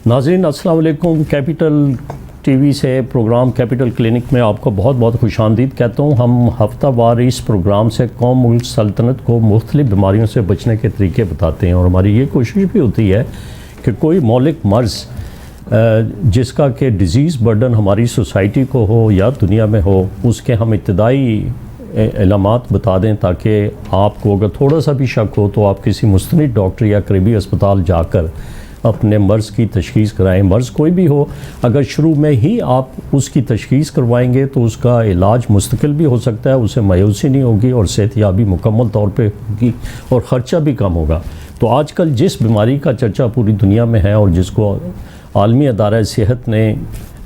नाज़रीन अस्सलाम वालेकुम। कैपिटल टीवी से प्रोग्राम कैपिटल क्लिनिक में आपको बहुत बहुत खुशामदीद कहता हूँ। हम हफ्तावार इस प्रोग्राम से कौम मुल्क सल्तनत को मुख्तलिफ बीमारियों से बचने के तरीके बताते हैं और हमारी ये कोशिश भी होती है कि कोई मौलिक मर्ज़ जिसका कि डिज़ीज़ बर्डन हमारी सोसाइटी को हो या दुनिया में हो, उसके हम इब्तदाई इलामात बता दें ताकि आपको अगर थोड़ा सा भी शक हो तो आप किसी मुस्तनिद डॉक्टर या करीबी अस्पताल जाकर अपने मर्ज़ की तशख़ीस कराएं। मर्ज़ कोई भी हो, अगर शुरू में ही आप उसकी तशख़ीस करवाएंगे तो उसका इलाज मुस्तकिल भी हो सकता है, उसे मायूसी नहीं होगी और सेहतयाबी मुकम्मल तौर पे होगी और ख़र्चा भी कम होगा। तो आजकल जिस बीमारी का चर्चा पूरी दुनिया में है और जिसको आलमी अदारा सेहत ने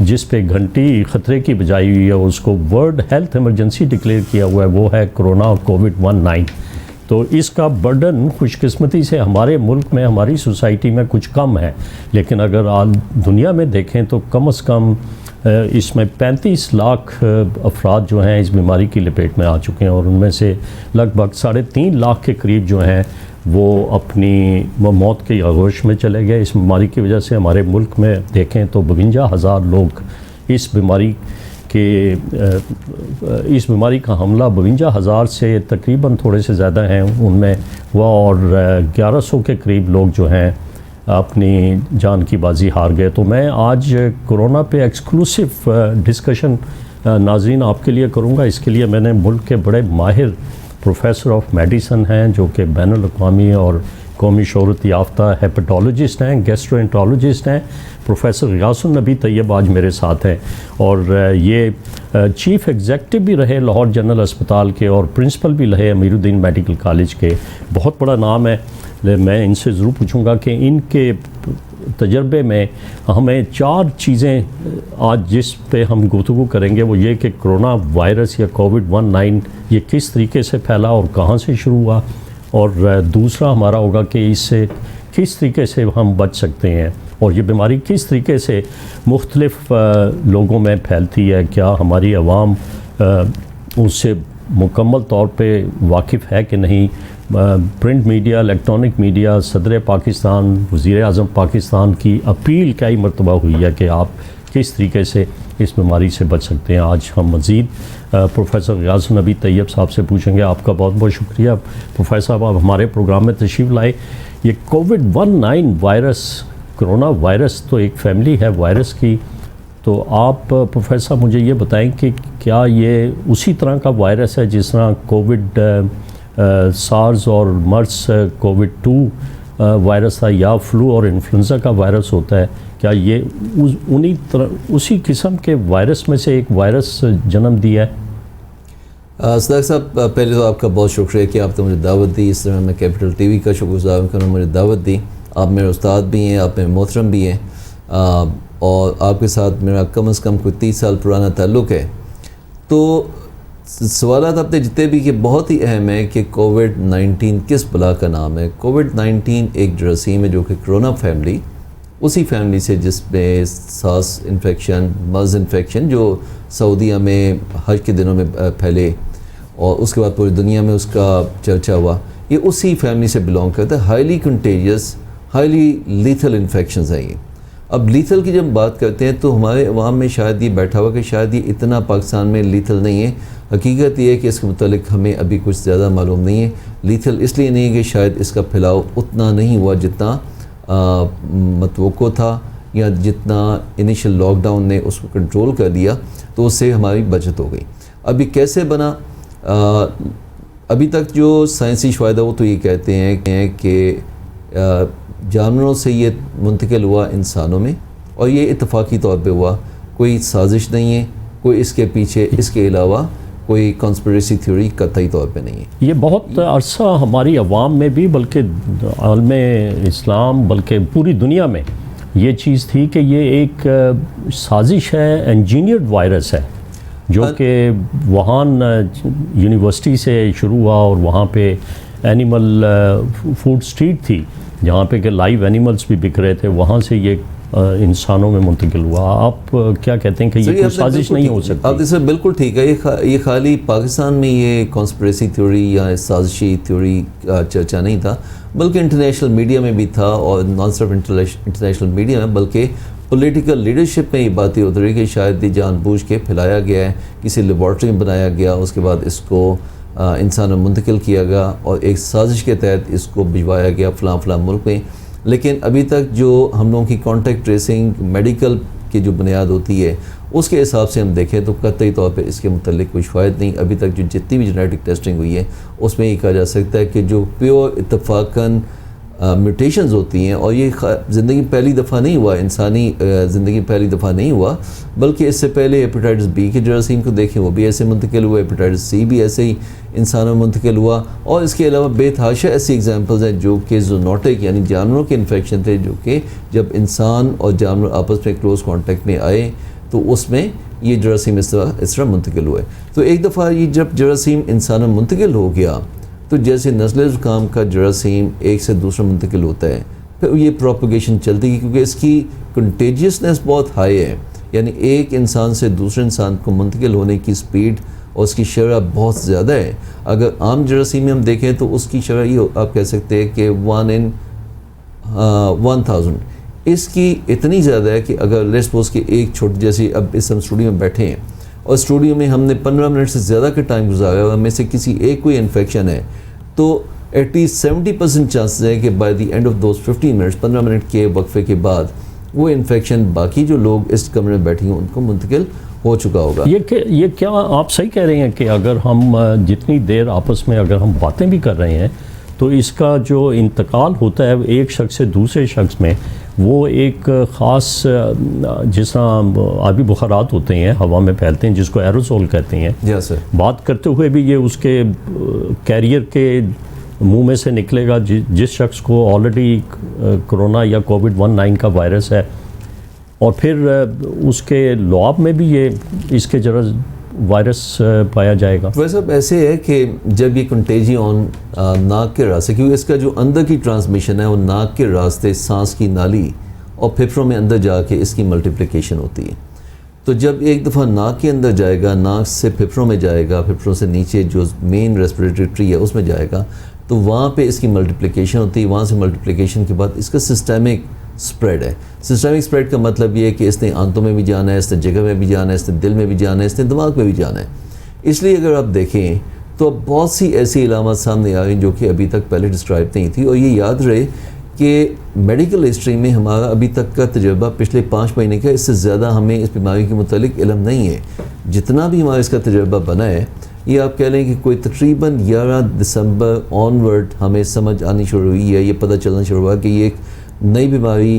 जिस पे घंटी ख़तरे की बजाई हुई है, उसको वर्ल्ड हेल्थ एमरजेंसी डिक्लेयर किया हुआ है, वो है कोरोना कोविड-19। तो इसका बर्डन खुशकिस्मती से हमारे मुल्क में, हमारी सोसाइटी में कुछ कम है, लेकिन अगर दुनिया में देखें तो कम से कम इसमें 35 लाख अफराद जो हैं इस बीमारी की लपेट में आ चुके हैं और उनमें से लगभग 3.5 लाख के करीब जो हैं वो अपनी मौत के आगोश में चले गए। इस बीमारी की वजह से हमारे मुल्क में देखें तो 52,000 लोग इस बीमारी का हमला 52,000 से तकरीबन थोड़े से ज़्यादा हैं, उनमें वह और 1100 के करीब लोग जो हैं अपनी जान की बाजी हार गए। तो मैं आज कोरोना पे एक्सक्लूसिव डिस्कशन नाज़रीन आपके लिए करूँगा। इसके लिए मैंने मुल्क के बड़े माहिर प्रोफेसर ऑफ मेडिसन हैं जो कि बैनुल अक़वामी और कौमी शोहरत याफ्ता हेपेटोलॉजिस्ट हैं, गैस्ट्रोएंटरोलॉजिस्ट हैं। प्रोफेसर ग़ियासुन नबी तैयब आज मेरे साथ हैं और ये चीफ़ एग्जेक्टिव भी रहे लाहौर जनरल अस्पताल के और प्रिंसिपल भी रहे अमीरुद्दीन मेडिकल कॉलेज के। बहुत बड़ा नाम है। मैं इनसे ज़रूर पूछूंगा कि इनके तजर्बे में हमें 4 चीज़ें आज जिस पे हम गुफ्तगू करेंगे वो ये कि कोरोना वायरस या कोविड-19 ये किस तरीके से फैला और कहाँ से शुरू हुआ, और दूसरा हमारा होगा कि इससे किस तरीके से हम बच सकते हैं और ये बीमारी किस तरीके से मुख्तलिफ़ लोगों में फैलती है, क्या हमारी आवाम उससे मुकम्मल तौर पे वाकिफ़ है कि नहीं। प्रिंट मीडिया, इलेक्ट्रॉनिक मीडिया, सदर पाकिस्तान, वज़ीर आज़म पाकिस्तान की अपील कई मरतबा हुई है कि आप किस तरीके से इस बीमारी से बच सकते हैं। आज हम मज़ीद प्रोफेसर ग़ियासुन नबी तैयब साहब से पूछेंगे। आपका बहुत बहुत शुक्रिया प्रोफेसर साहब, आप हमारे प्रोग्राम में तशरीफ़ लाए। ये कोविड-19 वायरस, कोरोना वायरस तो एक फैमिली है वायरस की, तो आप प्रोफेसर मुझे ये बताएं कि क्या ये उसी तरह का वायरस है जिस तरह कोविड सार्स और मर्स कोविड-2 वायरस था या फ्लू और इन्फ्लुएंजा का वायरस होता है, क्या ये उन्हीं तरह उसी किस्म के वायरस में से एक वायरस जन्म दिया है? सदाक साहब, पहले तो आपका बहुत शुक्रिया कि आपने मुझे दावत दी। इस तरह मैं कैपिटल टीवी का शुक्रगुज़ार हूँ, मुझे दावत दी। आप मेरे उस्ताद भी हैं, आप मेरे मोहतरम भी हैं और आपके साथ मेरा कम से कम कोई 30 साल पुराना ताल्लुक़ है। तो सवालात आपने जितने भी कि बहुत ही अहम है कि कोविड-19 किस बला का नाम है। कोविड-19 एक जरासीम है जो कि कोरोना फैमिली, उसी फैमिली से जिसमें सांस इन्फेक्शन, मर्ज़ इन्फेक्शन जो सऊदीया में हज के दिनों में फैले और उसके बाद पूरी दुनिया में उसका चर्चा हुआ, ये उसी फैमिली से बिलोंग करता है। Highly contagious, highly lethal infections हैं ये। अब लीथल की जब बात करते हैं तो हमारे अवाम में शायद ये बैठा हुआ कि शायद ये इतना पाकिस्तान में लीथल नहीं है। हकीकत ये है कि इसके मुतालिक हमें अभी कुछ ज़्यादा मालूम नहीं है। लीथल इसलिए नहीं है कि शायद इसका फैलाव उतना नहीं हुआ जितना मतवक्को था या जितना इनिशियल लॉकडाउन ने उसको कंट्रोल कर दिया, तो उससे हमारी बचत हो गई। अभी कैसे बना, अभी तक जो साइंसी शवाहिद वो तो ये कहते हैं कि जानवरों से ये मुंतकिल हुआ इंसानों में और ये इत्तफाकी तौर पे हुआ, कोई साजिश नहीं है, कोई इसके पीछे इसके अलावा कोई कॉन्स्पिरेसी थ्योरी कतई तौर पे नहीं है। ये बहुत अरसा हमारी अवाम में भी, बल्कि आलम इस्लाम, बल्कि पूरी दुनिया में ये चीज़ थी कि ये एक साजिश है, इंजीनियर्ड वायरस है जो कि वुहान यूनिवर्सिटी से शुरू हुआ और वहाँ पे एनिमल फूड स्ट्रीट थी जहाँ पे कि लाइव एनिमल्स भी बिक रहे थे, वहाँ से ये इंसानों में मुंतकिल हुआ। आप क्या कहते हैं कि ये कोई साजिश नहीं हो सकती? आप इसमें बिल्कुल ठीक है। ये खाली पाकिस्तान में ये कॉन्स्पिरेसी थ्योरी या साजिशी थ्योरी चर्चा नहीं था, बल्कि इंटरनेशनल मीडिया में भी था, और नॉन सिर्फ इंटरनेशनल मीडिया में बल्कि पॉलिटिकल लीडरशिप में ये बातें उतरी कि शायद ये जानबूझ के फैलाया गया है, किसी लेबॉर्ट्री में बनाया गया, उसके बाद इसको इंसानों में मुंतकिल किया गया और एक साजिश के तहत इसको भिजवाया गया फ़लाँ मुल्क में। लेकिन अभी तक जो हम लोगों की कॉन्टैक्ट ट्रेसिंग मेडिकल की जो बुनियाद होती है उसके हिसाब से हम देखें तो कतई तौर पे इसके मुतल्लिक कोई फ़ायदा नहीं। अभी तक जो जितनी भी जेनेटिक टेस्टिंग हुई है उसमें ये कहा जा सकता है कि जो प्योर इत्तफाकन म्यूटेशंस होती हैं, और ये ज़िंदगी पहली दफ़ा नहीं हुआ, इंसानी ज़िंदगी पहली दफ़ा नहीं हुआ, बल्कि इससे पहले हेपेटाइटिस बी के जरासीम को देखें वो भी ऐसे मुंतकिल हुआ, हेपेटाइटिस सी भी ऐसे ही इंसानों में मुंतकिल हुआ, और इसके अलावा बेतहाशा ऐसी एग्जांपल्स हैं जो कि ज़ूनोटिक यानी जानवरों के इन्फेक्शन थे, जो कि जब इंसान और जानवर आपस में क्लोज़ कॉन्टेक्ट में आए तो उसमें ये जरासीम इस तरह मुंतकिल हुए। तो एक दफ़ा ये जब जरासीम इंसानों में मुंतकिल हो गया तो जैसे नस्ल ज़ुकाम का जरासीम एक से दूसरा मुंतकिल होता है, फिर ये प्रोपगेशन चलती है क्योंकि इसकी कंटेजियसनेस बहुत हाई है, यानी एक इंसान से दूसरे इंसान को मुंतकिल होने की स्पीड और उसकी शरह बहुत ज़्यादा है। अगर आम जरासीम में हम देखें तो उसकी शरह ये आप कह सकते हैं कि 1 in 1000, इसकी इतनी ज़्यादा है कि अगर लेट्स सपोज कि एक छोटी, जैसे अब इस हम स्टूडियो में बैठे हैं और स्टूडियो में हमने 15 मिनट से ज़्यादा का टाइम गुजारा और हमें से किसी एक कोई इन्फेक्शन है, तो एटलीस्ट 70% चांसेस है कि by the end of those 15 minutes, 15 minute के वक्फे के बाद वो इन्फेक्शन बाकी जो लोग इस कमरे में बैठे हैं उनको मुंतकिल हो चुका होगा। ये क्या आप सही कह रहे हैं कि अगर हम जितनी देर आपस में अगर हम बातें भी कर रहे हैं तो इसका जो इंतकाल होता है एक शख्स से दूसरे शख्स में, वो एक ख़ास जिस तरह आबी बुखारात होते हैं हवा में फैलते हैं जिसको एरोसोल कहते हैं, यस सर, बात करते हुए भी ये उसके कैरियर के मुंह में से निकलेगा जिस शख्स को ऑलरेडी कोरोना या कोविड-19 का वायरस है, और फिर उसके लुआब में भी ये इसके जरा वायरस पाया जाएगा। वैसे अब ऐसे है कि जब ये कंटेजियन नाक के रास्ते, क्योंकि इसका जो अंदर की ट्रांसमिशन है वो नाक के रास्ते सांस की नाली और फेफड़ों में अंदर जाके इसकी मल्टीप्लिकेशन होती है। तो जब एक दफ़ा नाक के अंदर जाएगा, नाक से फेफड़ों में जाएगा, फेफड़ों से नीचे जो मेन रेस्पिरेटरी ट्री है उसमें जाएगा, तो वहाँ पे इसकी मल्टीप्लिकेशन होती है। वहाँ से मल्टीप्लिकेशन के बाद इसका सिस्टेमिक स्प्रेड है। सिस्टेमिक स्प्रेड का मतलब ये है कि इसने आंतों में भी जाना है, इसने जिगर में भी जाना है, इसने दिल में भी जाना है, इसने दिमाग में भी जाना है। इसलिए अगर आप देखें तो अब बहुत सी ऐसी इलामत सामने आ गई जो कि अभी तक पहले डिस्क्राइब नहीं थी। और ये याद रहे कि मेडिकल हिस्ट्री में हमारा अभी तक का तजुर्बा पिछले 5 महीने का, इससे ज़्यादा हमें इस बीमारी के मुतालिक इल्म नहीं है। जितना भी हमारा इसका तजुर्बा बना है, ये आप कह लें कि कोई तकरीबन 11 दिसंबर ऑनवर्ड हमें समझ आनी शुरू हुई है, ये पता चलना शुरू हुआ कि ये एक नई बीमारी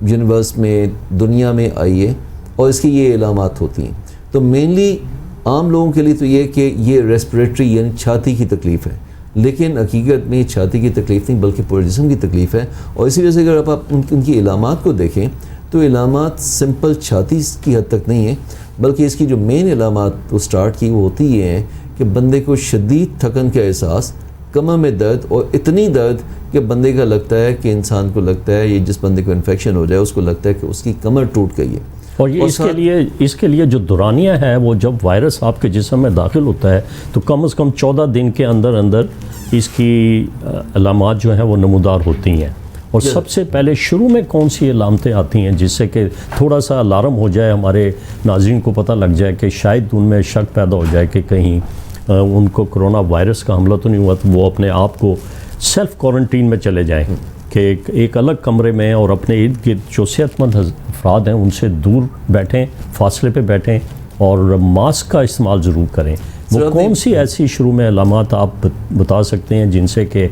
यूनिवर्स में, दुनिया में आई है और इसकी ये इलामात होती हैं। तो मेनली आम लोगों के लिए तो ये कि ये रेस्पिरेटरी यानी छाती की तकलीफ़ है, लेकिन हकीकत में छाती की तकलीफ़ नहीं बल्कि पूरे जिस्म की तकलीफ़ है। और इसी वजह से अगर आप उनकी इलामात को देखें तो इलामात सिंपल छाती की हद तक नहीं है, बल्कि इसकी जो मेन इलामात वो स्टार्ट की वो होती ये हैं कि बंदे को शदीद थकन का एहसास, कमर में दर्द, और इतनी दर्द कि बंदे का लगता है कि इंसान को लगता है, ये जिस बंदे को इन्फेक्शन हो जाए उसको लगता है कि उसकी कमर टूट गई है। और ये इसके लिए जो दौरानिया है वो जब वायरस आपके जिस्म में दाखिल होता है तो कम से कम 14 दिन के अंदर अंदर इसकी अलामात जो हैं वो नमूदार होती हैं। और सबसे पहले शुरू में कौन सी अलामतें आती हैं जिससे कि थोड़ा सा अलार्म हो जाए, हमारे नाज़रीन को पता लग जाए कि शायद उनमें शक पैदा हो जाए कि कहीं उनको कोरोना वायरस का हमला तो नहीं हुआ, तो वो अपने आप को सेल्फ़ क्वारंटीन में चले जाएँ कि एक अलग कमरे में और अपने इर्द गिर्द जो सेहतमंद अफराद हैं उनसे दूर बैठें, फासले पे बैठें और मास्क का इस्तेमाल ज़रूर करें। वो कौन सी ऐसी शुरू में अलामात आप बता सकते हैं जिनसे कि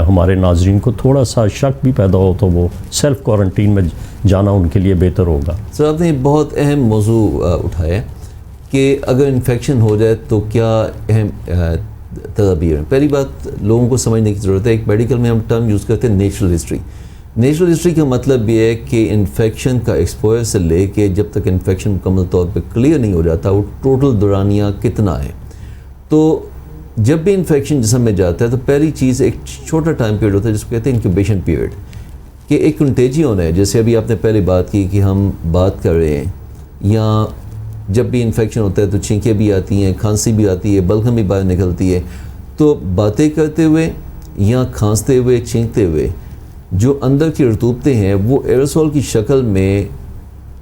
हमारे नाज़रीन को थोड़ा सा शक भी पैदा हो तो वो सेल्फ़ क्वारंटीन में जाना उनके लिए बेहतर होगा? सर आपने बहुत अहम मौजू उठाया कि अगर इन्फेक्शन हो जाए तो क्या अहम तदाबीर हैं। पहली बात लोगों को समझने की ज़रूरत है, एक मेडिकल में हम टर्म यूज़ करते हैं नेचुरल हिस्ट्री। नेचुरल हिस्ट्री का मतलब ये है कि इन्फेक्शन का एक्सपोजर से लेके जब तक इन्फेक्शन मुकम्मल तौर पे क्लियर नहीं हो जाता वो टोटल दौरानिया कितना है। तो जब भी इन्फेक्शन जिस्म में जाता है तो पहली चीज़ एक छोटा टाइम पीरियड होता है जिसको कहते हैं इंक्यूबेशन पीरियड। कि एक कंटेजियन है, जैसे अभी आपने पहले बात की कि हम बात कर रहे हैं या जब भी इन्फेक्शन होता है तो छींकें भी आती हैं, खांसी भी आती है, बलगम भी बाहर निकलती है, तो बातें करते हुए या खांसते हुए, छींकते हुए जो अंदर की रतूबतें हैं वो एरोसोल की शक्ल में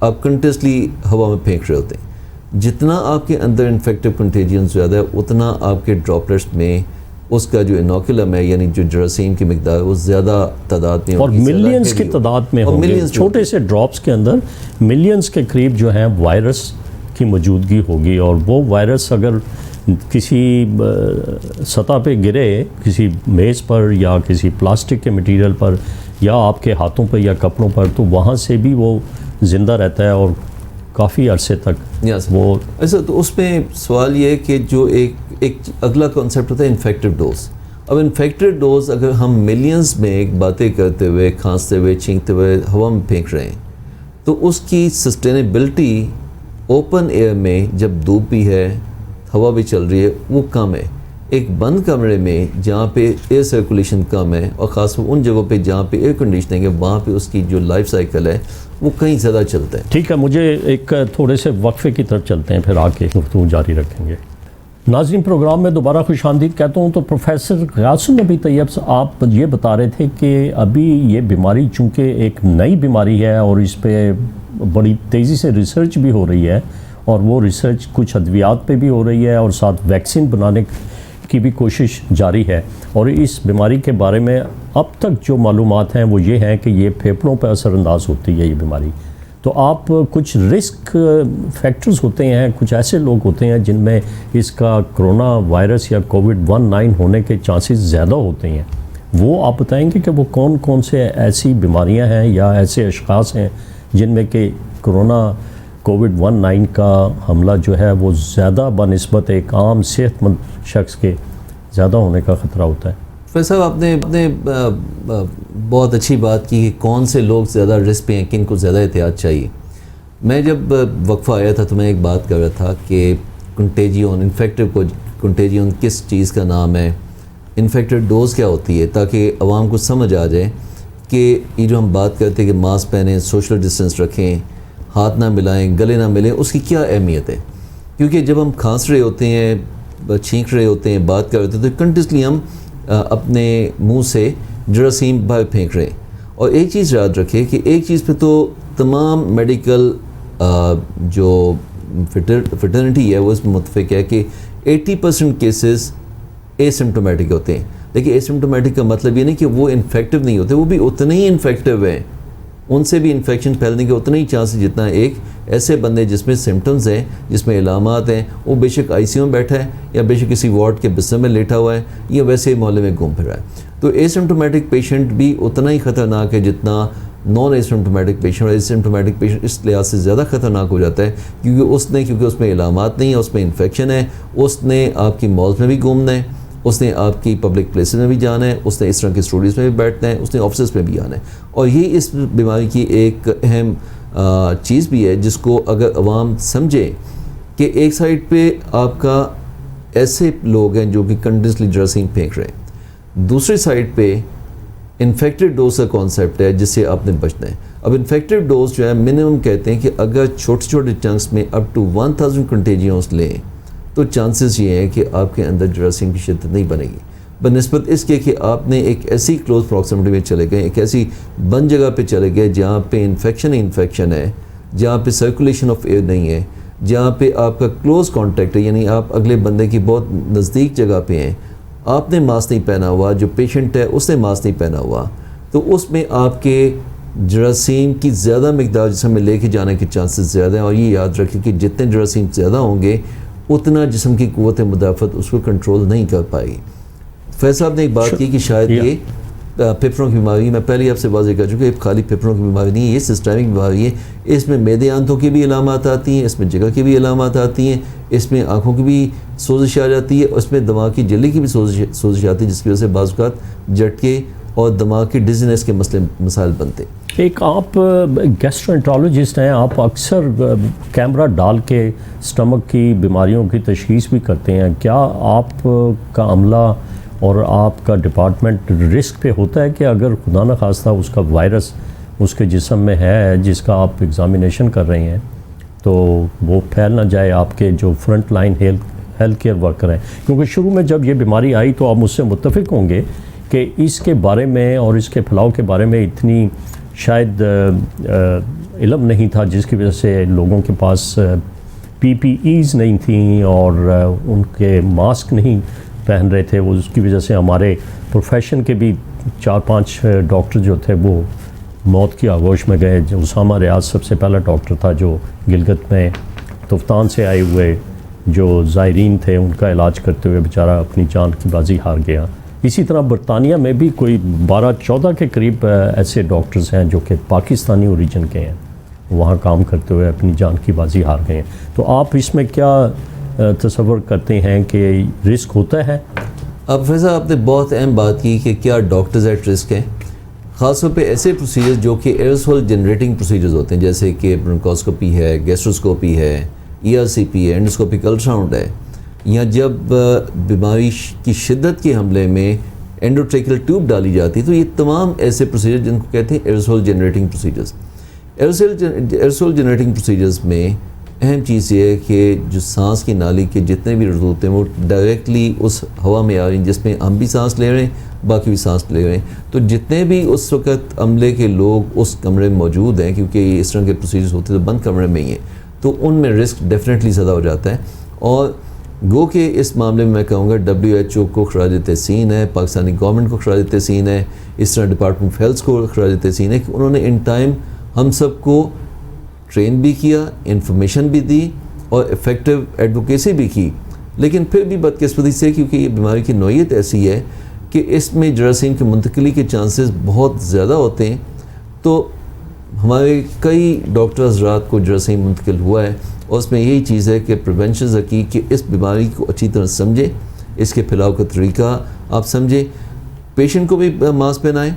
आप कंटिन्यूसली हवा में फेंक रहे होते हैं। जितना आपके अंदर इन्फेक्टिव कंटेजियन ज़्यादा है उतना आपके ड्रॉपलेट्स में उसका जो इनोकुलम है यानी जो जरासीम की मिकदार वो ज़्यादा तादाद में और मिलियंस की तादाद में होंगे। छोटे से ड्रॉप्स के अंदर मिलियंस के करीब जो हैं वायरस की मौजूदगी होगी, और वो वायरस अगर किसी सतह पे गिरे, किसी मेज़ पर या किसी प्लास्टिक के मटेरियल पर या आपके हाथों पर या कपड़ों पर, तो वहाँ से भी वो ज़िंदा रहता है और काफ़ी अरसे तक वो ऐसा। तो उसमें सवाल ये है कि जो एक अगला कॉन्सेप्ट होता है इन्फेक्टिव डोज। अब इन्फेक्टिव डोज अगर हम मिलियंस में बातें करते हुए, खांसते हुए, छींकते हुए हवा में फेंक रहे हैं तो उसकी सस्टेनेबिलिटी ओपन एयर में जब धूप भी है, हवा भी चल रही है, वो कम है। एक बंद कमरे में जहाँ पे एयर सर्कुलेशन कम है और ख़ासकर उन जगहों पे जहाँ पे एयर कंडीशनिंग है वहाँ पे उसकी जो लाइफ साइकिल है वो कहीं ज़्यादा चलता है। ठीक है, मुझे एक थोड़े से वक्फे की तरफ चलते हैं, फिर आके गुफ्तगू जारी रखेंगे। नाज़रीन, प्रोग्राम में दोबारा खुशामदीद कहता हूँ। तो प्रोफेसर ग़ियासुन नबी तैयब, आप ये बता रहे थे कि अभी ये बीमारी चूँकि एक नई बीमारी है और इस पर बड़ी तेज़ी से रिसर्च भी हो रही है, और वो रिसर्च कुछ अद्वियात पे भी हो रही है और साथ वैक्सीन बनाने की भी कोशिश जारी है, और इस बीमारी के बारे में अब तक जो मालूमात हैं वो ये हैं कि ये फेफड़ों पर असरअंदाज होती है ये बीमारी। तो आप कुछ रिस्क फैक्टर्स होते हैं, कुछ ऐसे लोग होते हैं जिनमें इसका कोरोना वायरस या कोविड-19 होने के चांसेस ज़्यादा होते हैं, वो आप बताएंगे कि वो कौन कौन से ऐसी बीमारियां हैं या ऐसे अशख़ास हैं जिनमें कि कोरोना कोविड-19 का हमला जो है वो ज़्यादा बनिस्बत एक आम सेहतमंद शख्स के ज़्यादा होने का ख़तरा होता है? प्रोफेसर साहब, आपने बहुत अच्छी बात की कि कौन से लोग ज़्यादा रिस्क पे हैं, किन को ज़्यादा एहतियात चाहिए। मैं जब वक्फा आया था तो मैं एक बात कर रहा था कि कंटेजियन, इन्फेक्टिव कंटेजियन किस चीज़ का नाम है, इन्फेक्टेड डोज क्या होती है, ताकि आवाम को समझ आ जाए कि ये जो हम बात करते हैं कि मास्क पहनें, सोशल डिस्टेंस रखें, हाथ ना मिलाएं, गले ना मिलें, उसकी क्या अहमियत है। क्योंकि जब हम खांस रहे होते हैं, छींक रहे होते हैं, बात कर रहे होते हैं, तो कंटिन्यूसली हम अपने मुंह से जरासीम बाहर फेंक रहे हैं। और एक चीज़ याद रखें कि एक चीज़ पे तो तमाम मेडिकल जो फिटर्निटी है वो इसमें मुत्तफ़िक है कि 80% केसेस एसिम्प्टोमेटिक होते हैं। देखिए, एसिम्प्टोमेटिक का मतलब ये नहीं कि वो इन्फेक्टिव नहीं होते, वो भी उतने ही इन्फेक्टिव हैं, उनसे भी इन्फेक्शन फैलने के उतने ही चांसेस जितना एक ऐसे बंदे जिसमें सिम्टम्स हैं, जिसमें इलामात हैं, वो बेशक आईसीयू में बैठा है या बेशक किसी वार्ड के बिस्तर में लेटा हुआ है या वैसे मोहल्ले में घूम फिर रहा है। तो एसिम्प्टोमेटिक पेशेंट भी उतना ही ख़तरनाक है जितना नॉन एसिम्प्टोमेटिक पेशेंट। और एसिम्प्टोमेटिक पेशेंट इस लिहाज से ज़्यादा ख़तरनाक हो जाता है क्योंकि उसमें इलामात नहीं है, उसमें इन्फेक्शन है, उसने आपकी मॉल्स में भी घूमना है, उसने आपकी पब्लिक प्लेसेस में भी जाना है, उसने इस तरह के स्टूडियोज़ में भी बैठना है, उसने ऑफिस में भी आना है। और ये इस बीमारी की एक अहम चीज़ भी है जिसको अगर अवाम समझे कि एक साइड पे आपका ऐसे लोग हैं जो कि कंटिन्यूसली जरासीम फेंक रहे हैं, दूसरी साइड पे इन्फेक्टेड डोज का कॉन्सेप्ट है जिससे आपने बचना है। अब इन्फेक्टेड डोज जो है मिनिमम कहते हैं कि अगर छोटे छोटे चंक्स में अप टू 1000 कंटेजियंस लें तो चांसेस ये हैं कि आपके अंदर जरासीम की शिद्दत नहीं बनेगी, बनिस्बत इसके कि आपने एक ऐसी क्लोज प्रॉक्सिमिटी में चले गए, एक ऐसी बंद जगह पे चले गए जहाँ पे इन्फेक्शन है, जहाँ पे सर्कुलेशन ऑफ एयर नहीं है, जहाँ पे आपका क्लोज कांटेक्ट है, यानी आप अगले बंदे की बहुत नज़दीक जगह पे हैं, आपने मास्क नहीं पहना हुआ, जो पेशेंट है उसने मास्क नहीं पहना हुआ, तो उसमें आपके जरासीम की ज़्यादा मिकदार जिसम में लेके जाने के चांसेस ज़्यादा हैं। और ये याद रखें कि जितने जरासीम ज़्यादा होंगे उतना जिस्म की क़ुव्वत मुदाफ़त उसको कंट्रोल नहीं कर पाएगी। फैसल साहब ने एक बात की कि शायद ये फेफड़ों की बीमारी, मैं पहले आपसे वाज़ेह कर चुका, ये खाली फेफड़ों की बीमारी नहीं है, ये सिस्टमिक बीमारी है। इसमें मैदे आंतों की भी इलामात आती हैं, इसमें जिगर की भी इलामात आती हैं, इसमें आँखों की भी सोजिश आ जाती है, और इसमें दिमाग की झिल्ली की भी सोजिश आती है, जिसकी वजह से बाज़ औक़ात झटके और दिमाग की डिजीनेस के मसाइल बनते हैं। एक आप गैस्ट्रोएंटरोलॉजिस्ट हैं, आप अक्सर कैमरा डाल के स्टमक की बीमारियों की तशख़ीस भी करते हैं, क्या आपका अमला और आपका डिपार्टमेंट रिस्क पे होता है कि अगर खुदा न खास्ता उसका वायरस उसके जिस्म में है जिसका आप एग्ज़ामिनेशन कर रहे हैं तो वो फैल ना जाए आपके जो front line health care worker हैं? क्योंकि शुरू में जब ये बीमारी आई तो आप मुझसे मुत्तफ़िक होंगे कि इसके बारे में और इसके फैलाव के बारे में इतनी शायद इल्म नहीं था, जिसकी वजह से लोगों के पास PPEs नहीं थी और उनके मास्क नहीं पहन रहे थे। वो उसकी वजह से हमारे प्रोफेशन के भी 4-5 डॉक्टर जो थे वो मौत की आगोश में गए। उसामा रियाज सबसे पहला डॉक्टर था जो गिलगित में तुफ्तान से आए हुए जो ज़ायरीन थे उनका इलाज करते हुए बेचारा अपनी जान की बाजी हार गया। इसी तरह बरतानिया में भी कोई 12-14 के करीब ऐसे डॉक्टर्स हैं जो कि पाकिस्तानी ओरिजिन के हैं, वहाँ काम करते हुए अपनी जान की बाजी हार गए हैं। तो आप इसमें क्या तसव्वुर करते हैं कि रिस्क होता है? अब फैज़ा आपने बहुत अहम बात की कि क्या डॉक्टर्स एट रिस्क हैं, ख़ासतौर पे ऐसे प्रोसीजर्स जो कि एयरोसोल जनरेटिंग प्रोसीजर्स होते हैं, जैसे कि ब्रोंकोस्कोपी है, गैस्ट्रोस्कोपी है, ERCP है, एंडोस्कोपिक अल्ट्रासाउंड है, या जब बीमारी की शिद्दत के हमले में एंडोट्रेकियल ट्यूब डाली जाती है, तो ये तमाम ऐसे प्रोसीजर जिनको कहते हैं aerosol generating procedures. Aerosol generating procedures में अहम चीज़ ये है कि जो सांस की नाली के जितने भी रसूल हैं वो डायरेक्टली उस हवा में आ रही हैं जिसमें हम भी सांस ले रहे हैं, बाकी भी सांस ले रहे हैं। तो जितने भी उस वक्त अमले के लोग उस कमरे में मौजूद हैं, क्योंकि इस तरह के प्रोसीजर्स होते हैं तो बंद कमरे में ही हैं, तो उनमें रिस्क डेफिनेटली ज़्यादा हो जाता है। और गो के इस मामले में मैं कहूँगा WHO को खराज तहसीन है, पाकिस्तानी गवर्नमेंट को खराज तहसीन है, इस तरह डिपार्टमेंट ऑफ हेल्थ को खराज तहसीन है कि उन्होंने इन टाइम हम सबको ट्रेन भी किया, इंफॉर्मेशन भी दी और इफ़ेक्टिव एडवोकेसी भी की। लेकिन फिर भी बदकिस्मती से, क्योंकि ये बीमारी की नौइयत ऐसी है कि इसमें जरासीम की मुंतकिली के चांसेस बहुत ज़्यादा होते हैं, तो हमारे कई डॉक्टर हज़रात को जरासीम मुंतकिल हुआ है। और उसमें यही चीज़ है कि प्रिवेंशन की कि इस बीमारी को अच्छी तरह समझें, इसके फैलाव का तरीका आप समझें, पेशेंट को भी मास्क पहनाएं,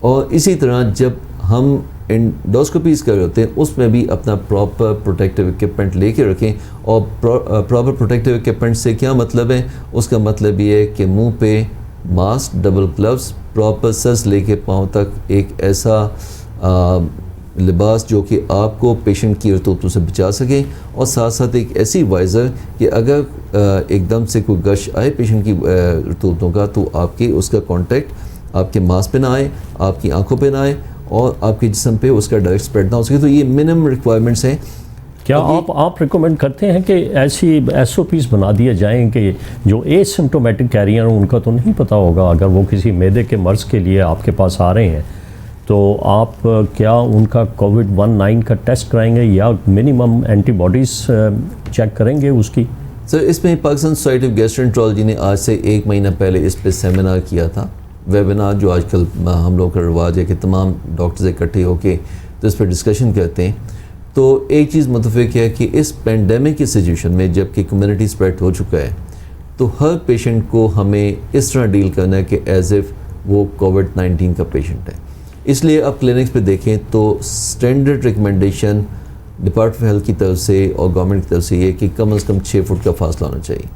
और इसी तरह जब हम एंडोस्कोपीज़ कर रहे होते हैं उसमें भी अपना प्रॉपर प्रोटेक्टिव इक्विपमेंट लेके रखें। और प्रॉपर प्रोटेक्टिव इक्विपमेंट से क्या मतलब है? उसका मतलब ये है कि मुंह पे mask, double gloves, proper sir से लेके पाँव तक एक ऐसा लिबास जो कि आपको पेशेंट की रतूबतों से बचा सके, और साथ साथ एक ऐसी वाइज़र कि अगर एकदम से कोई गश आए पेशेंट की रतूबतों का तो आपके उसका कांटेक्ट आपके मास्क पे ना आए, आपकी आंखों पे ना आए और आपके जिस्म पे उसका डायरेक्ट स्प्रेड ना हो सके। तो ये मिनिमम रिक्वायरमेंट्स हैं। क्या आप रिकमेंड करते हैं कि ऐसी SOPs बना दिए जाएँ कि जो एसिम्प्टोमेटिक कैरियर उनका तो नहीं पता होगा, अगर वो किसी मैदे के मर्ज़ के लिए आपके पास आ रहे हैं तो आप क्या उनका COVID-19 का टेस्ट कराएंगे या मिनिमम एंटीबॉडीज़ चेक करेंगे उसकी? सर, इसमें पाकिस्तान सोसाइटी ऑफ गैस्ट्रोएंटरोलॉजी ने आज से 1 महीना पहले इस पे सेमिनार किया था, वेबिनार जो आजकल हम लोग का रिवाज है कि तमाम डॉक्टर्स इकट्ठे होके तो इस पर डिस्कशन करते हैं। तो एक चीज़ मुतफ़िक है कि इस पेंडेमिक की सिचुएशन में जबकि कम्युनिटी स्प्रेड हो चुका है, तो हर पेशेंट को हमें इस तरह डील करना है कि एज़ इफ़ वो COVID-19 का पेशेंट है। इसलिए अब क्लिनिक्स पे देखें तो standard recommendation department of health की तरफ से और गवर्नमेंट की तरफ से ये कि कम से कम 6 फुट का फासला होना चाहिए।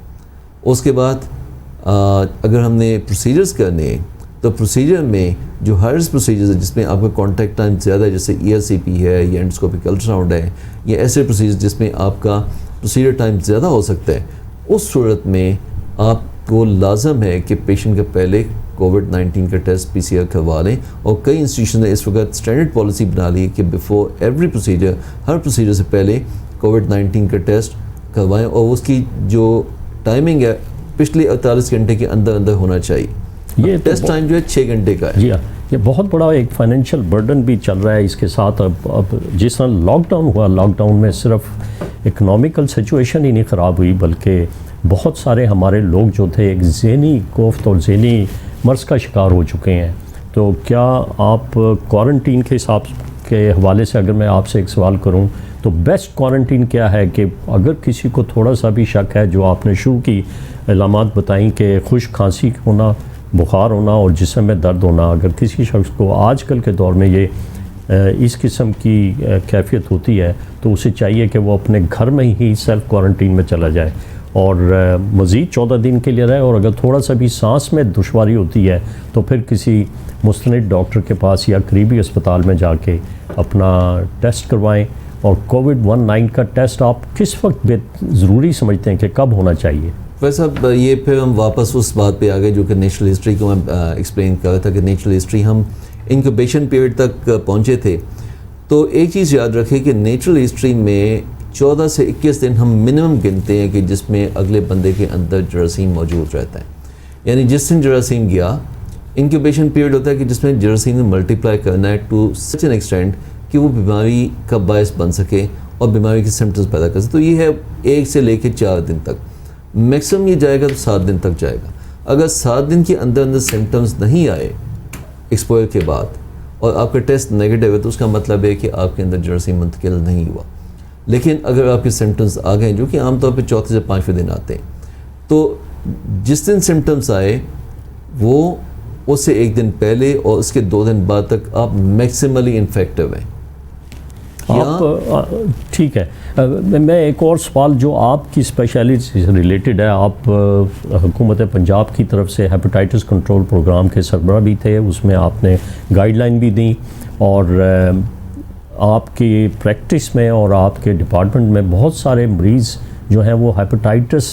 उसके बाद अगर हमने प्रोसीजर्स करने हैं तो प्रोसीजर में जो हाईएस्ट प्रोसीजर्स है जिसमें आपका कॉन्टैक्ट टाइम ज़्यादा है, जैसे ERCP है या एंडोस्कोपिक अल्ट्रासाउंड है, या ऐसे प्रोसीजर जिसमें आपका प्रोसीजर टाइम ज़्यादा हो सकता है, उस सूरत में आपको लाजम है कि पेशेंट का पहले COVID-19 का टेस्ट PCR करवा लें। और कई इंस्टीट्यूशन ने इस वक्त स्टैंडर्ड पॉलिसी बना ली है कि बिफोर एवरी प्रोसीजर, हर प्रोसीजर से पहले COVID-19 का टेस्ट करवाएं, और उसकी जो टाइमिंग है पिछले 48 घंटे के अंदर अंदर होना चाहिए। ये टेस्ट टाइम जो है 6 घंटे का है। जी हाँ, ये बहुत बड़ा एक फाइनेंशियल बर्डन भी चल रहा है इसके साथ। अब जिस तरह लॉकडाउन हुआ, लॉकडाउन में सिर्फ इकनॉमिकल सिचुएशन ही नहीं ख़राब हुई बल्कि बहुत सारे हमारे लोग जो थे एक ज़हनी कोफ्त और ज़हनी मर्ज़ का शिकार हो चुके हैं। तो क्या आप क्वारंटीन के हिसाब के हवाले से अगर मैं आपसे एक सवाल करूं तो बेस्ट क्वारंटीन क्या है कि अगर किसी को थोड़ा सा भी शक है, जो आपने शुरू की अलामात बताई कि खुश्क खांसी होना, बुखार होना और जिस्म में दर्द होना, अगर किसी शख्स को आजकल के दौर में ये इस किस्म की कैफियत होती है तो उसे चाहिए कि वो अपने घर में ही सेल्फ़ क्वारंटीन में चला जाए और मज़ीद 14 दिन के लिए रहे, और अगर थोड़ा सा भी सांस में दुश्वारी होती है तो फिर किसी मुस्तनिद डॉक्टर के पास या करीबी अस्पताल में जाके अपना टेस्ट करवाएं। और कोविड-19 का टेस्ट आप किस वक्त ज़रूरी समझते हैं कि कब होना चाहिए? वैसे अब ये फिर हम वापस उस बात पे आ गए जो कि नेचुरल हिस्ट्री को मैं एक्सप्लेन कर रहा था कि नेचुरल हिस्ट्री हम इंक्यूबेशन पीरियड तक पहुँचे थे। तो एक चीज़ याद रखें कि नेचुरल हिस्ट्री में 14 से 21 दिन हम मिनिमम गिनते हैं कि जिसमें अगले बंदे के अंदर जरासीम मौजूद रहता है। यानी जिस दिन जरासीम गया, इंक्यूबेशन पीरियड होता है कि जिसमें जरासीम ने मल्टीप्लाई करना है टू सच एन एक्सटेंट कि वो बीमारी का बायस बन सके और बीमारी के सिम्टम्स पैदा कर सके। तो ये है 1 से लेकर 4 दिन तक, मैक्सिमम ये जाएगा तो 7 दिन तक जाएगा। अगर 7 दिन के अंदर अंदर सिम्टम्स नहीं आए एक्सपोजर के बाद और आपका टेस्ट नेगेटिव है, तो उसका मतलब है कि आपके अंदर जरासीम मुंतकिल नहीं हुआ। लेकिन अगर आपके सिम्टम्स आ गए, जो कि आमतौर पे 4 से 5वें दिन आते हैं, तो जिस दिन सिम्टम्स आए वो उससे 1 दिन पहले और उसके 2 दिन बाद तक आप मैक्सिमली इन्फेक्टिव हैं। आप ठीक है, मैं एक और सवाल जो आपकी स्पेशलिटी से रिलेटेड है, आप हुकूमत पंजाब की तरफ से हेपेटाइटिस कंट्रोल प्रोग्राम के सरबराह भी थे, उसमें आपने गाइडलाइन भी दी, और आपकी प्रैक्टिस में और आपके डिपार्टमेंट में बहुत सारे मरीज़ जो हैं वो हेपेटाइटिस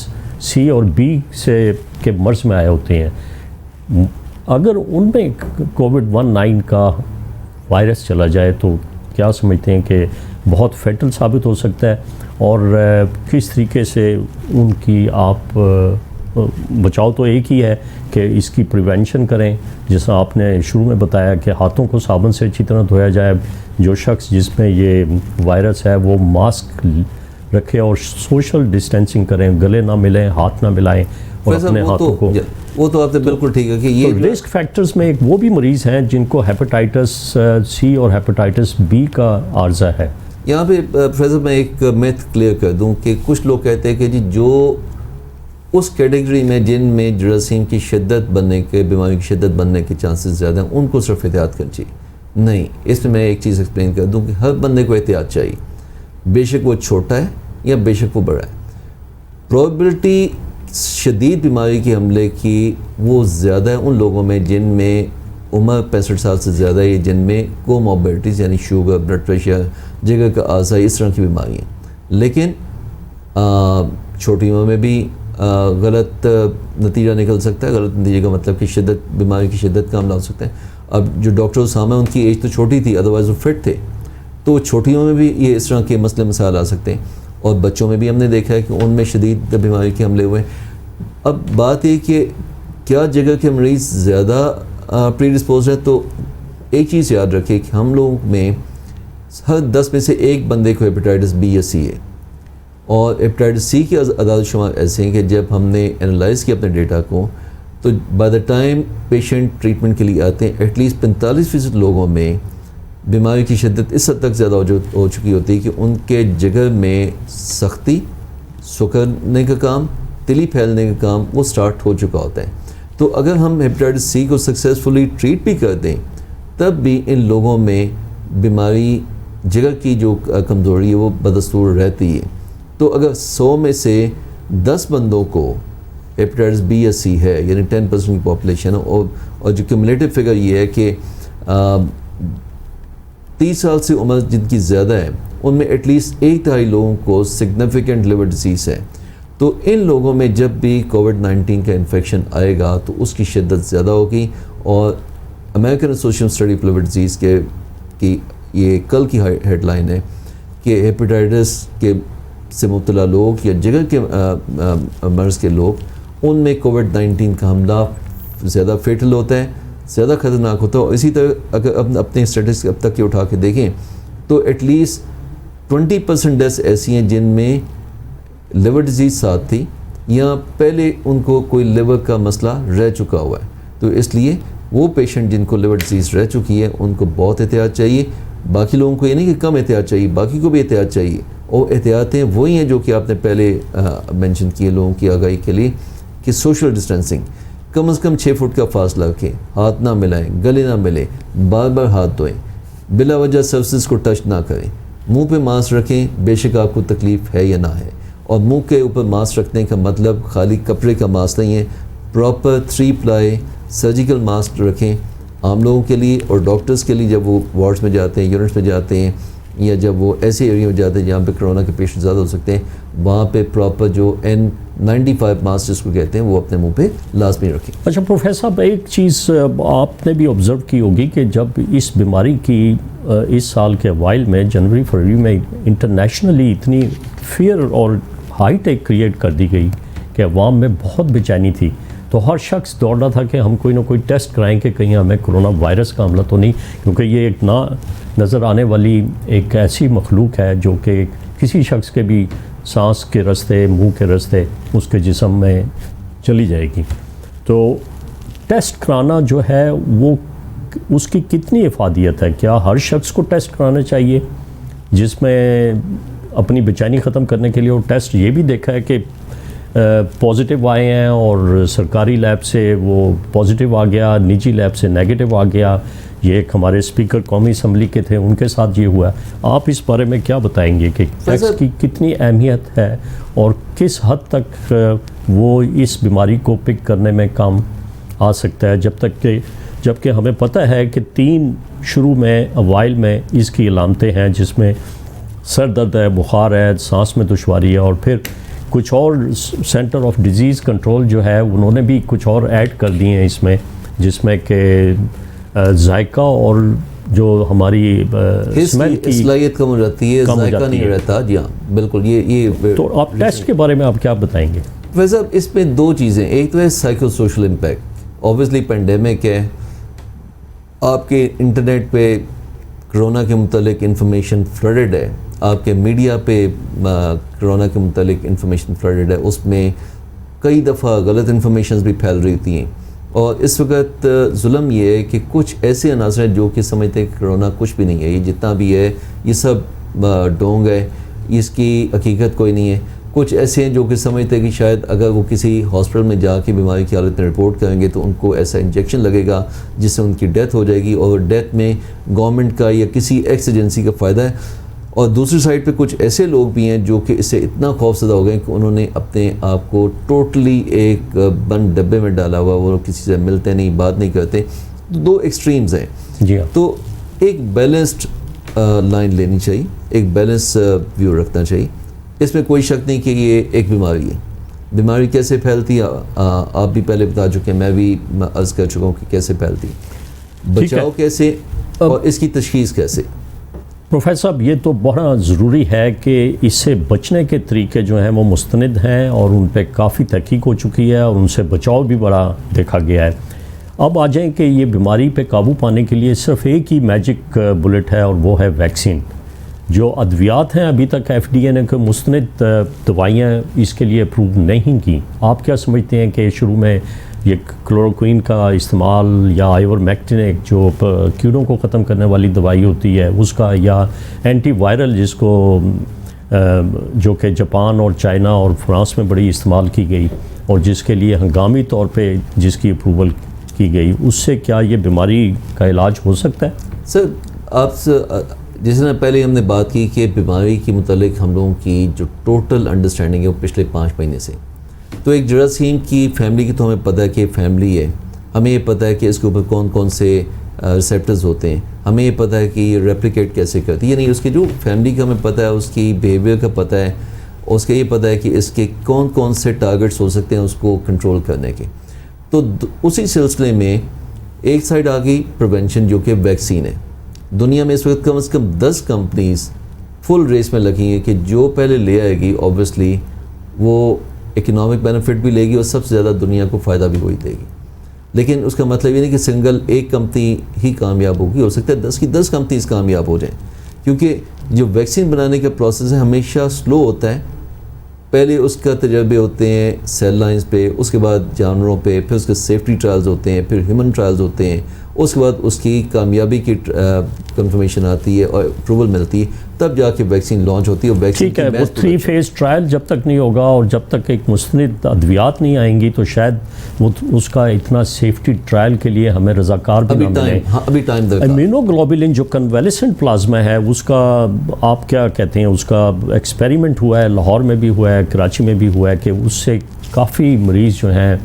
सी और बी से के मर्ज़ में आए होते हैं। अगर उनमें कोविड-19 का वायरस चला जाए तो क्या समझते हैं कि बहुत फैटल साबित हो सकता है, और किस तरीके से उनकी आप बचाव तो एक ही है कि इसकी प्रिवेंशन करें, जैसा आपने शुरू में बताया कि हाथों को साबुन से अच्छी तरह धोया जाए, जो शख्स जिसमें ये वायरस है वो मास्क रखे और सोशल डिस्टेंसिंग करें, गले ना मिलें, हाथ ना मिलाएं और अपने हाथों को। वो तो आपने बिल्कुल ठीक है कि ये तो रिस्क फैक्टर्स में एक वो भी मरीज़ हैं जिनको हेपेटाइटिस सी और हेपेटाइटिस बी का आर्जा है। यहाँ पे प्रोफेसर मैं एक मिथ क्लियर कर दूँ कि कुछ लोग कहते हैं कि जी जो उस कैटेगरी में जिनमें जरासीम की शिद्दत बनने के, बीमारी की शिद्दत बनने के चांसेस ज़्यादा हैं, उनको सिर्फ एहतियात करनी चाहिए। नहीं, इसमें मैं एक चीज़ एक्सप्लेन कर दूँ कि हर बंदे को एहतियात चाहिए, बेशक वो छोटा है या बेशक वो बड़ा है। प्रोबेबिलिटी शदीद बीमारी के हमले की वो ज़्यादा है उन लोगों में जिनमें उम्र 65 साल से ज़्यादा है, जिनमें कोमॉर्बिडिटीज़ यानी शुगर, ब्लड प्रेशर, जिगर का आर्जा, इस तरह की बीमारियाँ। लेकिन छोटी उम्र में भी गलत नतीजा निकल सकता है। गलत नतीजे का मतलब कि शिद्दत, बीमारी की शिद्दत का हमला हो सकता है। अब जो डॉक्टर सामने उनकी एज तो छोटी थी, अदरवाइज़ वो फिट थे, तो छोटी उम्र में भी ये इस तरह के मसले मसाइल आ सकते हैं। और बच्चों में भी हमने देखा है कि उनमें शदीद बीमारी के हमले हुए। अब बात ये कि क्या जगह के मरीज़ ज़्यादा प्रीडिस्पोज है, तो एक चीज़ याद रखें कि हम लोग में हर 10 में से 1 बंदे को हेपेटाइटिस बी या सी है। और हेपेटाइटिस सी के अदाद शुमार ऐसे हैं कि जब हमने एनालाइज़ किया अपने डेटा को, तो by the time patient treatment के लिए आते हैं, एटलीस्ट 45% लोगों में बीमारी की शिद्दत इस हद तक ज़्यादा हो चुकी होती है कि उनके जिगर में सख्ती, सुकड़ने का काम, तिली फैलने का काम वो स्टार्ट हो चुका होता है। तो अगर हम हेपेटाइटिस सी को सक्सेसफुली ट्रीट भी कर दें, तब भी इन लोगों में बीमारी, जिगर की जो कमज़ोरी है वो बदस्तूर रहती है। तो अगर 100 में से 10 बंदों को हेपेटाइटिस बी या सी है, यानी 10% की पॉपुलेशन है, और जो क्यूमुलेटिव फिगर ये है कि 30 साल से उम्र जिनकी ज़्यादा है उनमें एटलीस्ट 1/3 लोगों को सिग्निफिकेंट लिवर डिसीज़ है। तो इन लोगों में जब भी कोविड-19 का इन्फेक्शन आएगा तो उसकी शिद्दत ज़्यादा होगी। और American association study of liver disease की ये कल की हेडलाइन है कि हेपेटाइटिस के से मुब्तला लोग या जिगर के मर्ज़ के लोग, उनमें कोविड-19 का हमला ज़्यादा फेटल होता है, ज़्यादा ख़तरनाक होता है। और इसी तरह अगर अपने स्टेटिस्टिक्स अब तक के उठा के देखें तो एटलीस्ट 20% डेथ्स ऐसी हैं जिनमें लिवर डिजीज़ साथ थी या पहले उनको कोई लिवर का मसला रह चुका हुआ है। तो इसलिए वो पेशेंट जिनको लिवर डिजीज़ रह चुकी है उनको बहुत एहतियात चाहिए। बाकी लोगों को ये नहीं कि कम एहतियात चाहिए, बाकी को भी एहतियात चाहिए। और एहतियातें वही हैं जो कि आपने पहले मेंशन किए लोगों की आगाही के लिए, कि सोशल डिस्टेंसिंग, कम से कम 6 फुट का फासला रखें, हाथ ना मिलाएं, गले ना मिलें, बार बार हाथ धोएं, बिला वजह सर्विसेज को टच ना करें, मुंह पे मास्क रखें बेशक आपको तकलीफ़ है या ना है, और मुंह के ऊपर मास्क रखने का मतलब खाली कपड़े का मास्क नहीं है, प्रॉपर 3 प्लाई सर्जिकल मास्क रखें आम लोगों के लिए और डॉक्टर्स के लिए जब वो वार्ड्स में जाते हैं, यूनिट्स में जाते हैं, या जब वो ऐसे एरिया में जाते हैं जहाँ पे कोरोना के पेशेंट ज़्यादा हो सकते हैं, वहाँ पे प्रॉपर जो N95 मास्क जिसको कहते हैं वो अपने मुंह पे लाजमी रखें। अच्छा प्रोफेसर साहब, एक चीज़ आपने भी ऑब्ज़र्व की होगी कि जब इस बीमारी की इस साल के अवाइल में जनवरी फरवरी में इंटरनेशनली इतनी फियर और हाई टेक क्रिएट कर दी गई कि अवाम में बहुत बेचैनी थी, तो हर शख्स दौड़ रहा था कि हम कोई ना कोई टेस्ट कराएं कि कहीं हमें कोरोना वायरस का हमला तो नहीं, क्योंकि ये एक ना नज़र आने वाली एक ऐसी मखलूक है जो कि किसी शख्स के भी सांस के रास्ते, मुंह के रास्ते उसके जिस्म में चली जाएगी। तो टेस्ट कराना जो है वो उसकी कितनी इफादियत है? क्या हर शख्स को टेस्ट कराना चाहिए, जिसमें अपनी बेचैनी ख़त्म करने के लिए? और टेस्ट ये भी देखा है कि पॉजिटिव आए हैं और सरकारी लैब से वो पॉजिटिव आ गया, निजी लैब से नेगेटिव आ गया। ये एक हमारे स्पीकर कौमी असम्बली के थे, उनके साथ ये हुआ। आप इस बारे में क्या बताएंगे कि टेस्ट की कितनी अहमियत है और किस हद तक वो इस बीमारी को पिक करने में काम आ सकता है? जबकि हमें पता है कि 3 शुरू में अवाइल में इसकी अलामतें हैं, जिसमें सर दर्द है, बुखार है, सांस में दुश्वारी है, और फिर कुछ और सेंटर ऑफ डिजीज़ कंट्रोल जो है उन्होंने भी कुछ और ऐड कर दिए हैं इसमें, जिसमें कि जायका और जो हमारी स्मेल की सलाहियत कम हो जाती है, जायका नहीं रहता। जी हाँ, बिल्कुल। ये तो आप टेस्ट के बारे में आप क्या बताएंगे? वैसे इसमें 2 चीज़ें, एक तो है psycho social impact. Obviously pandemic है, आपके इंटरनेट पे कोरोना के मुतालिक इंफॉर्मेशन फ्लडेड है, आपके मीडिया पे कोरोना के मुतालिक इंफॉर्मेशन फ्लडेड है, उसमें कई दफ़ा गलत इंफॉर्मेशन भी फैल रही थी। और इस वक्त जुल्म ये है कि कुछ ऐसे अनासर हैं जो कि समझते हैं कि कोरोना कुछ भी नहीं है, ये जितना भी है ये सब ढोंग है, इसकी हकीकत कोई नहीं है। कुछ ऐसे हैं जो कि समझते हैं कि शायद अगर वो किसी हॉस्पिटल में जाके बीमारी की हालत में रिपोर्ट करेंगे तो उनको ऐसा इंजेक्शन लगेगा जिससे उनकी डेथ हो जाएगी, और डेथ में गवर्नमेंट का या किसी एक्स एजेंसी का फ़ायदा है। और दूसरी साइड पे कुछ ऐसे लोग भी हैं जो कि इससे इतना खौफज़दा हो गए कि उन्होंने अपने आप को टोटली एक बंद डब्बे में डाला हुआ, वो किसी से मिलते नहीं, बात नहीं करते। 2 एक्सट्रीम्स हैं। जी हाँ। तो एक बैलेंस्ड लाइन लेनी चाहिए, एक बैलेंस व्यू रखना चाहिए। इसमें कोई शक नहीं कि ये एक बीमारी है। बीमारी कैसे फैलती है आप भी पहले बता चुके हैं, मैं भी अर्ज़ कर चुका हूँ कि कैसे फैलती है, बचाव कैसे और इसकी तशख़ीस कैसे। प्रोफेसर साहब, ये तो बहुत ज़रूरी है कि इससे बचने के तरीके जो हैं वो मुस्तनद हैं और उन पर काफ़ी तहकीक हो चुकी है और उनसे बचाव भी बड़ा देखा गया है। अब आ जाएं कि ये बीमारी पे काबू पाने के लिए सिर्फ एक ही मैजिक बुलेट है और वो है वैक्सीन। जो अद्वियात हैं अभी तक FDA ने कोई मुस्तनद दवाइयाँ इसके लिए अप्रूव नहीं की। आप क्या समझते हैं कि शुरू में ये क्लोरोक्विन का इस्तेमाल या आइवरमेक्टिन एक जो कीड़ों को ख़त्म करने वाली दवाई होती है उसका, या एंटीवायरल जिसको जो कि जापान और चाइना और फ्रांस में बड़ी इस्तेमाल की गई और जिसके लिए हंगामी तौर पे जिसकी अप्रूवल की गई, उससे क्या ये बीमारी का इलाज हो सकता है? सर, आपसे जिस पहले हमने बात की कि बीमारी के मुतालिक हम लोगों की जो टोटल अंडरस्टैंडिंग है वो पिछले 5 महीने से, तो एक जरासीम की फैमिली की तो हमें पता है कि फैमिली है, हमें ये पता है कि इसके ऊपर कौन कौन से रिसेप्टर्स होते हैं, हमें ये पता है कि ये रेप्लिकेट कैसे करती है, यानी उसकी जो फैमिली का हमें पता है, उसकी बिहेवियर का पता है, उसका ये पता है कि इसके कौन कौन से टारगेट्स हो सकते हैं उसको कंट्रोल करने के। तो उसी सिलसिले में एक साइड आ गई प्रिवेंशन जो कि वैक्सीन है। दुनिया में इस वक्त कम से कम 10 कंपनीज़ फुल रेस में लगी हैं कि जो पहले ले आएगी ऑब्वियसली वो इकोनॉमिक बेनिफिट भी लेगी और सबसे ज़्यादा दुनिया को फ़ायदा भी वही देगी। लेकिन उसका मतलब ये नहीं कि सिंगल एक कंपनी ही कामयाब होगी, हो सकता है 10 की 10 कंपनीज कामयाब हो जाएं, क्योंकि जो वैक्सीन बनाने का प्रोसेस है हमेशा स्लो होता है। पहले उसका तजर्बे होते हैं सेल लाइंस पे, उसके बाद जानवरों पे, फिर उसके सेफ्टी ट्रायल्स होते हैं, फिर ह्यूमन ट्रायल्स होते हैं, उसके बाद उसकी कामयाबी की कंफर्मेशन आती है और अप्रूवल मिलती है, तब जाके वैक्सीन लॉन्च होती है। वैक्सीन ठीक है, वो 3 फेज़ ट्रायल जब तक नहीं होगा और जब तक एक मुस्तनिद अद्वियात नहीं आएंगी तो शायद वो उसका इतना सेफ्टी ट्रायल के लिए हमें रज़ाकार भी ना मिले। हाँ, अभी टाइम दरकार। इम्यूनोग्लोबुलिन जो कन्वेलेसेंट प्लाज्मा है उसका आप क्या कहते हैं, उसका एक्सपेरिमेंट हुआ है, लाहौर में भी हुआ है, कराची में भी हुआ है कि उससे काफ़ी मरीज़ जो हैं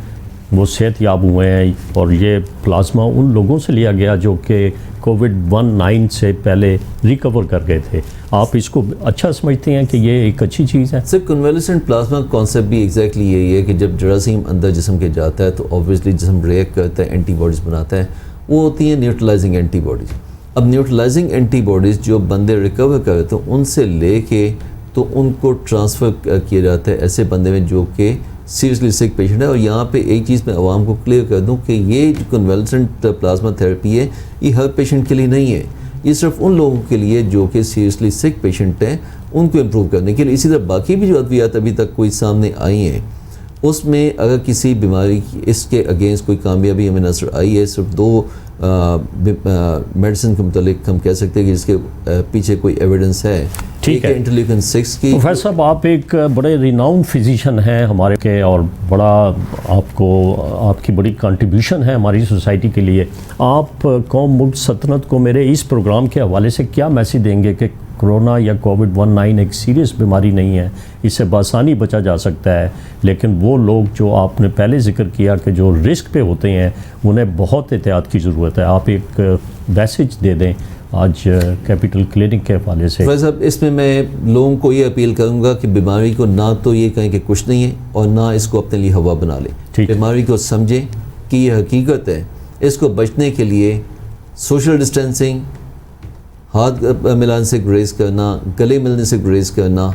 वो सेहत याब हुए हैं और ये प्लाज्मा उन लोगों से लिया गया जो कि कोविड-19 से पहले रिकवर कर गए थे। आप इसको अच्छा समझते हैं कि ये एक अच्छी चीज़ है? सर, कन्वेलेसेंट प्लाज्मा कॉन्सेप्ट भी एग्जैक्टली यही है कि जब जरासीम अंदर जिस्म के जाता है तो ऑब्वियसली जिस्म रिएक्ट करता है, एंटीबॉडीज़ बनाता है, वो होती हैं न्यूट्रलाइजिंग एंटीबॉडीज़। अब न्यूट्रलाइजिंग एंटीबॉडीज़ जो बंदे रिकवर कर तो उनसे लेके तो उनको ट्रांसफ़र किया जाता है ऐसे बंदे में जो कि सीरियसली सिक पेशेंट है। और यहाँ पे एक चीज़ मैं आवाम को क्लियर कर दूँ कि ये जो कन्वेलेसेंट प्लाज्मा थेरेपी है ये हर पेशेंट के लिए नहीं है, ये सिर्फ उन लोगों के लिए जो कि सीरियसली सिक पेशेंट हैं उनको इम्प्रूव करने के लिए। इसी तरह बाकी भी जो अद्वियात अभी तक कोई सामने आई हैं उसमें अगर किसी बीमारी इसके अगेंस्ट कोई कामयाबी हमें नजर आई है, सिर्फ 2 मेडिसिन के मुतालिक हम कह सकते हैं कि जिसके पीछे कोई एविडेंस है। ठीक है, इंटरल्यूकिन 6 की। प्रोफेसर साहब, आप एक बड़े रिनाउंड फिजिशियन हैं हमारे के और बड़ा आपको आपकी बड़ी कंट्रीब्यूशन है हमारी सोसाइटी के लिए। आप कौम मुल्क सल्तनत को मेरे इस प्रोग्राम के हवाले से क्या मैसेज देंगे कि कोरोना या कोविड-19 एक सीरियस बीमारी नहीं है, इससे बआसानी बचा जा सकता है, लेकिन वो लोग जो आपने पहले जिक्र किया कि जो रिस्क पे होते हैं उन्हें बहुत एहतियात की ज़रूरत है। आप एक मैसेज दे दें आज कैपिटल क्लिनिक के हवाले से। साहब, इसमें मैं लोगों को ये अपील करूंगा कि बीमारी को ना तो ये कहें कि कुछ नहीं है और ना इसको अपने लिए हवा बना लें। बीमारी को समझें कि ये हकीकत है। इसको बचने के लिए सोशल डिस्टेंसिंग, हाथ मिलाने से गुरेज करना, गले मिलने से गुरेज करना,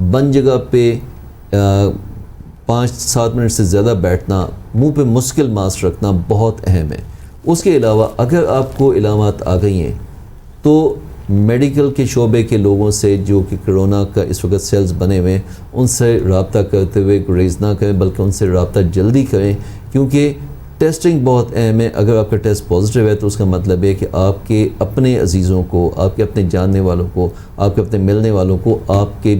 बंद जगह पे 5-7 मिनट से ज़्यादा बैठना, मुंह पे मुश्किल मास्क रखना बहुत अहम है। उसके अलावा अगर आपको इलामात आ गई हैं तो मेडिकल के शोबे के लोगों से जो कि कोरोना का इस वक्त सेल्स बने हुए हैं उनसे रब्ता करते हुए गुरेज ना करें, बल्कि उनसे रब्ता जल्दी करें, क्योंकि टेस्टिंग बहुत अहम है। अगर आपका टेस्ट पॉजिटिव है तो उसका मतलब है कि आपके अपने अजीज़ों को, आपके अपने जानने वालों को, आपके अपने मिलने वालों को आपसे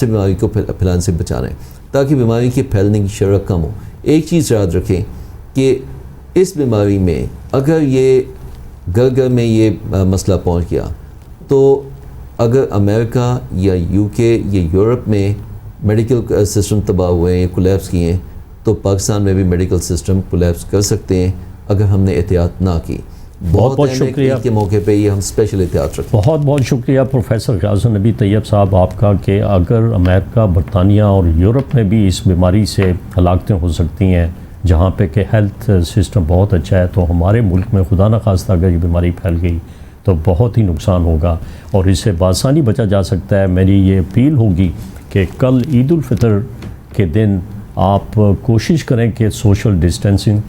बीमारी को फैलाने से बचाना है, ताकि बीमारी के फैलने की शरह कम हो। एक चीज़ याद रखें कि इस बीमारी में अगर ये घर में ये मसला पहुंच गया तो अगर अमेरिका या यूके या यूरोप में मेडिकल सिस्टम तबाह हुए हैं या कोलैप्स किए हैं तो पाकिस्तान में भी मेडिकल सिस्टम कोलैप्स कर सकते हैं अगर हमने एहतियात ना की। बहुत बहुत शुक्रिया के मौके पे ये हम स्पेशल एहतियात रखें। बहुत बहुत शुक्रिया प्रोफेसर ग़ियासुन नबी तैयब साहब आपका कि अगर अमेरिका, बरतानिया और यूरोप में भी इस बीमारी से हलाकतें हो सकती हैं जहाँ पे कि हेल्थ सिस्टम बहुत अच्छा है, तो हमारे मुल्क में खुदा न खास्ता अगर ये बीमारी फैल गई तो बहुत ही नुकसान होगा और इससे बासानी बचा जा सकता है। मेरी ये अपील होगी कि कल ईद उल फितर के दिन आप कोशिश करें कि सोशल डिस्टेंसिंग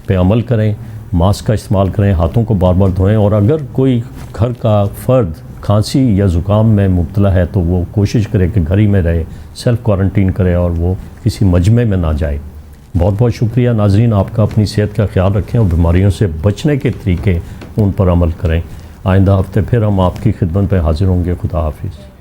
पे अमल करें, मास्क का इस्तेमाल करें, हाथों को बार बार धोएं और अगर कोई घर का फ़र्द खांसी या ज़ुकाम में मुब्तला है तो वो कोशिश करे कि घर ही में रहे, सेल्फ़ क्वारंटीन करे और वो किसी मजमे में ना जाए। बहुत बहुत शुक्रिया नाज़रीन, आपका अपनी सेहत का ख्याल रखें और बीमारियों से बचने के तरीके उन पर अमल करें। आइंदा हफ्ते फिर हम आपकी खिदमत में हाजिर होंगे। खुदा हाफिज़।